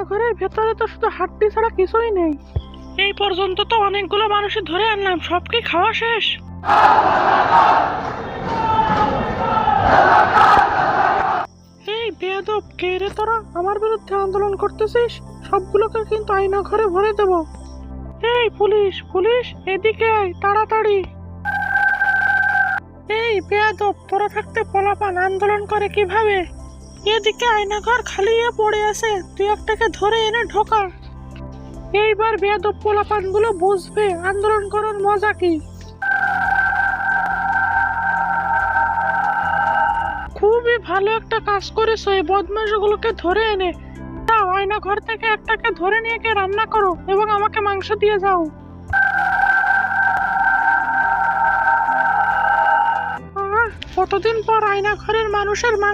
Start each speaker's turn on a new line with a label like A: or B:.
A: ঘরের ভেতরে তো শুধু হাড্ডি ছাড়া কিছুই নেই। এই পর্যন্ত তো অনেকগুলো মানুষই ধরে আনলাম, সব কি খাওয়া শেষ? এই বেয়াদব, কে রে তোরা? আমার বিরুদ্ধে আন্দোলন করতেছিস? সবগুলোকে কিন্তু আয়না ঘরে ভরে দেব। এই পুলিশ পুলিশ, এদিকে আয় তাড়াতাড়ি। এই বেয়াদব, তোরা থাকতে পোলাপান আন্দোলন করে কিভাবে? এদিকে আয়নাঘর খালি হয়ে পড়ে আছে, তুই একটাকে ধরে এনে ঢোকা। এইবার বেয়াদব পোলাপান গুলো বুঝবে আন্দোলন করার মজা কি। খুবই ভালো একটা কাজ করেছো, এই বদমাশগুলোকে ধরে এনে দাও। আয়না ঘর থেকে একটাকে ধরে নিয়ে গিয়ে রান্না করো এবং আমাকে মাংস দিয়ে যাও। কতদিন পর আয়না ঘরের মানুষের